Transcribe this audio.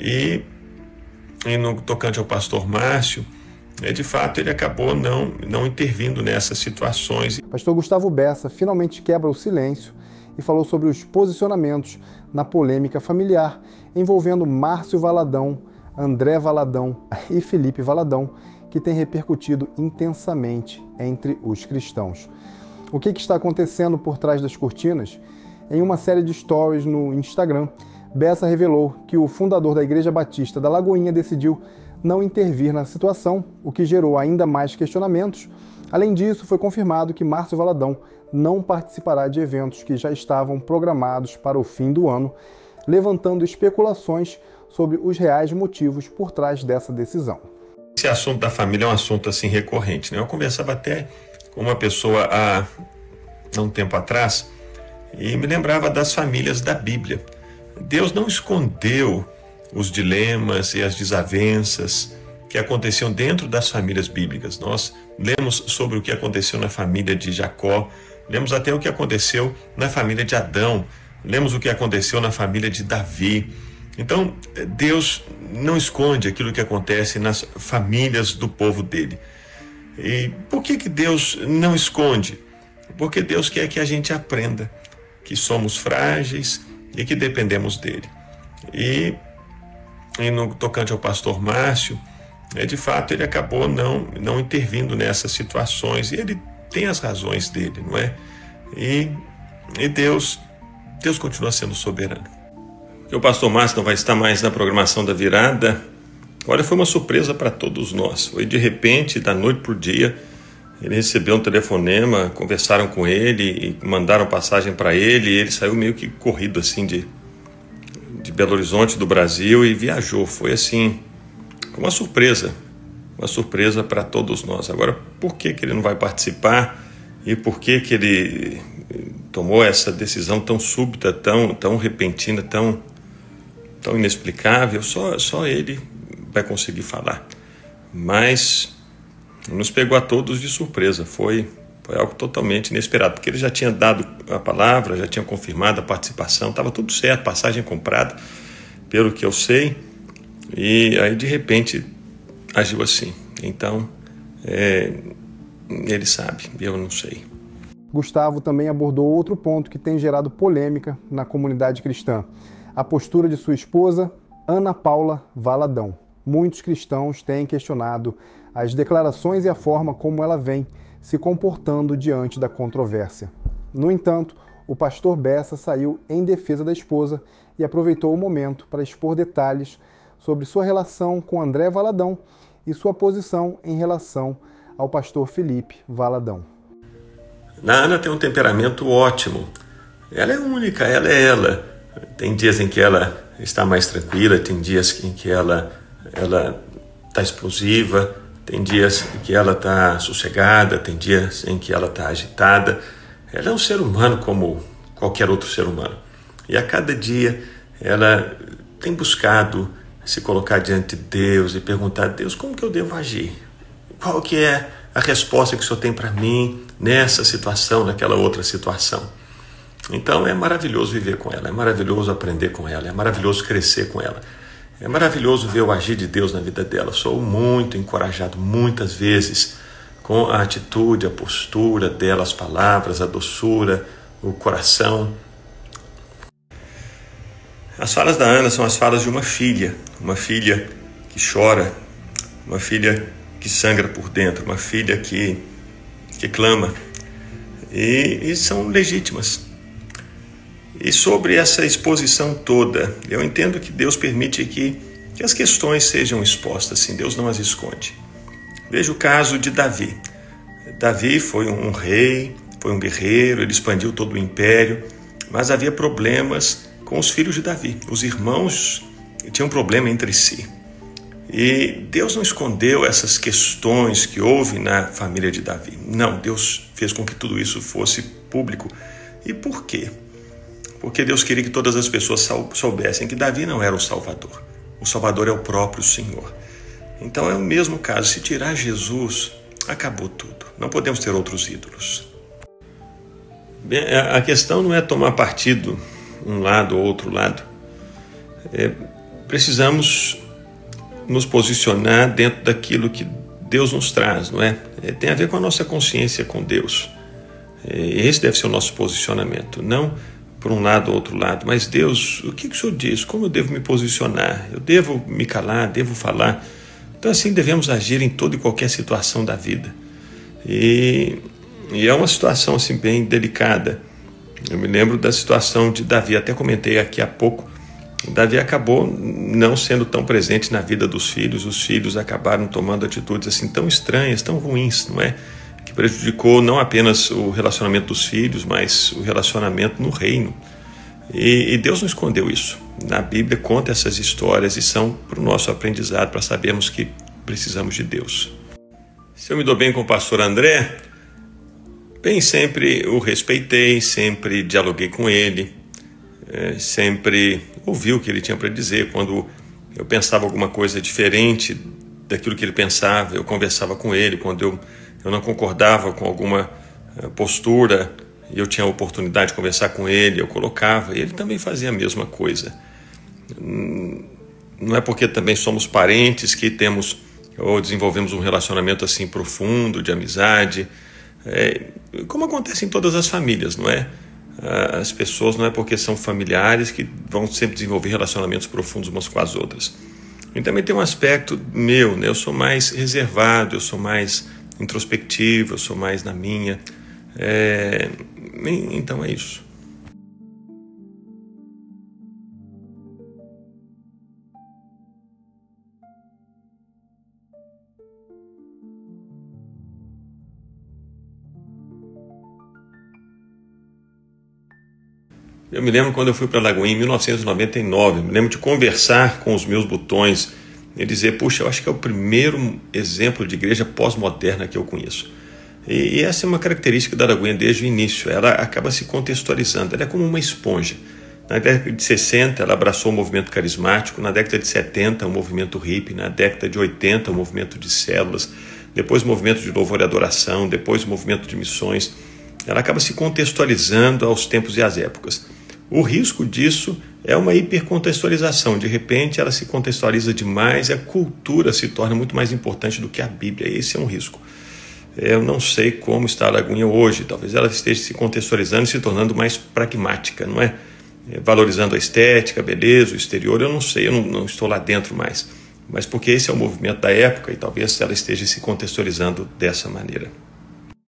E no tocante ao pastor Márcio, de fato ele acabou não intervindo nessas situações. Pastor Gustavo Bessa finalmente quebra o silêncio e falou sobre os posicionamentos na polêmica familiar envolvendo Márcio Valadão, André Valadão e Felipe Valadão, que tem repercutido intensamente entre os cristãos. O que está acontecendo por trás das cortinas? Em uma série de stories no Instagram, Bessa revelou que o fundador da Igreja Batista da Lagoinha decidiu não intervir na situação, o que gerou ainda mais questionamentos. Além disso, foi confirmado que Márcio Valadão não participará de eventos que já estavam programados para o fim do ano, levantando especulações sobre os reais motivos por trás dessa decisão. Esse assunto da família é um assunto assim recorrente, né? Eu conversava até com uma pessoa há um tempo atrás e me lembrava das famílias da Bíblia. Deus não escondeu os dilemas e as desavenças que aconteciam dentro das famílias bíblicas. Nós lemos sobre o que aconteceu na família de Jacó, lemos até o que aconteceu na família de Adão, lemos o que aconteceu na família de Davi. Então, Deus não esconde aquilo que acontece nas famílias do povo dele. E por que Deus não esconde? Porque Deus quer que a gente aprenda que somos frágeis e que dependemos dele. E no tocante ao pastor Márcio, de fato ele acabou não intervindo nessas situações, e ele tem as razões dele, não é? E Deus continua sendo soberano. O pastor Márcio não vai estar mais na programação da virada. Olha, foi uma surpresa para todos nós. Foi de repente, da noite para o dia, ele recebeu um telefonema, conversaram com ele e mandaram passagem para ele, e ele saiu meio que corrido assim de Belo Horizonte, do Brasil, e viajou. Foi assim, uma surpresa para todos nós. Agora, por que ele não vai participar e por que ele tomou essa decisão tão súbita, tão repentina, tão inexplicável? Só ele vai conseguir falar. Mas nos pegou a todos de surpresa. Foi algo totalmente inesperado, porque ele já tinha dado a palavra, já tinha confirmado a participação, estava tudo certo, passagem comprada, pelo que eu sei, e aí de repente agiu assim. Então, ele sabe, eu não sei. Gustavo também abordou outro ponto que tem gerado polêmica na comunidade cristã: a postura de sua esposa, Ana Paula Valadão. Muitos cristãos têm questionado as declarações e a forma como ela vem se comportando diante da controvérsia. No entanto, o pastor Bessa saiu em defesa da esposa e aproveitou o momento para expor detalhes sobre sua relação com André Valadão e sua posição em relação ao pastor Felipe Valadão. A Ana tem um temperamento ótimo. Ela é única, ela é ela. Tem dias em que ela está mais tranquila, tem dias em que ela está explosiva, tem dias em que ela está sossegada, tem dias em que ela está agitada. Ela é um ser humano como qualquer outro ser humano. E a cada dia ela tem buscado se colocar diante de Deus e perguntar: Deus, como que eu devo agir? Qual que é a resposta que o Senhor tem para mim nessa situação, naquela outra situação? Então é maravilhoso viver com ela, é maravilhoso aprender com ela, é maravilhoso crescer com ela. É maravilhoso ver o agir de Deus na vida dela. Sou muito encorajado, muitas vezes, com a atitude, a postura dela, as palavras, a doçura, o coração. As falas da Ana são as falas de uma filha que chora, uma filha que sangra por dentro, uma filha que clama, e são legítimas. E sobre essa exposição toda, eu entendo que Deus permite que as questões sejam expostas, sim, Deus não as esconde. Veja o caso de Davi. Davi foi um rei, foi um guerreiro, ele expandiu todo o império, mas havia problemas com os filhos de Davi. Os irmãos tinham problema entre si. E Deus não escondeu essas questões que houve na família de Davi. Não, Deus fez com que tudo isso fosse público. E por quê? Porque Deus queria que todas as pessoas soubessem que Davi não era o Salvador. O Salvador é o próprio Senhor. Então é o mesmo caso. Se tirar Jesus, acabou tudo. Não podemos ter outros ídolos. Bem, a questão não é tomar partido um lado ou outro lado. precisamos nos posicionar dentro daquilo que Deus nos traz, não é? Tem a ver com a nossa consciência com Deus. Esse deve ser o nosso posicionamento, não por um lado ou outro lado, mas Deus, o que o Senhor diz? Como eu devo me posicionar? Eu devo me calar? Devo falar? Então assim devemos agir em toda e qualquer situação da vida. E é uma situação assim bem delicada. Eu me lembro da situação de Davi, até comentei aqui há pouco. Davi acabou não sendo tão presente na vida dos filhos, os filhos acabaram tomando atitudes assim tão estranhas, tão ruins, não é? Que prejudicou não apenas o relacionamento dos filhos, mas o relacionamento no reino. E Deus não escondeu isso. Na Bíblia conta essas histórias e são para o nosso aprendizado, para sabermos que precisamos de Deus. Se eu me dou bem com o pastor André, bem, sempre o respeitei, sempre dialoguei com ele, sempre ouvi o que ele tinha para dizer. Quando eu pensava alguma coisa diferente daquilo que ele pensava, eu conversava com ele. Quando eu não concordava com alguma postura e eu tinha a oportunidade de conversar com ele, eu colocava, e ele também fazia a mesma coisa. Não é porque também somos parentes que temos ou desenvolvemos um relacionamento assim profundo, de amizade, como acontece em todas as famílias, não é? As pessoas não é porque são familiares que vão sempre desenvolver relacionamentos profundos umas com as outras. E também tem um aspecto meu, né? Eu sou mais reservado, eu sou mais introspectivo, eu sou mais na minha. Então é isso. Eu me lembro quando eu fui para Lagoinha em 1999, me lembro de conversar com os meus botões e dizer, puxa, eu acho que é o primeiro exemplo de igreja pós-moderna que eu conheço. E essa é uma característica da Lagoinha desde o início, ela acaba se contextualizando, ela é como uma esponja. Na década de 60 ela abraçou o movimento carismático, na década de 70 o movimento hippie, na década de 80 o movimento de células, depois o movimento de louvor e adoração, depois o movimento de missões. Ela acaba se contextualizando aos tempos e às épocas. O risco disso é uma hipercontextualização. De repente ela se contextualiza demais e a cultura se torna muito mais importante do que a Bíblia. Esse é um risco. Eu não sei como está a Lagoinha hoje. Talvez ela esteja se contextualizando e se tornando mais pragmática, não é? Valorizando a estética, a beleza, o exterior. Eu não sei, eu não estou lá dentro mais. Mas porque esse é o movimento da época e talvez ela esteja se contextualizando dessa maneira.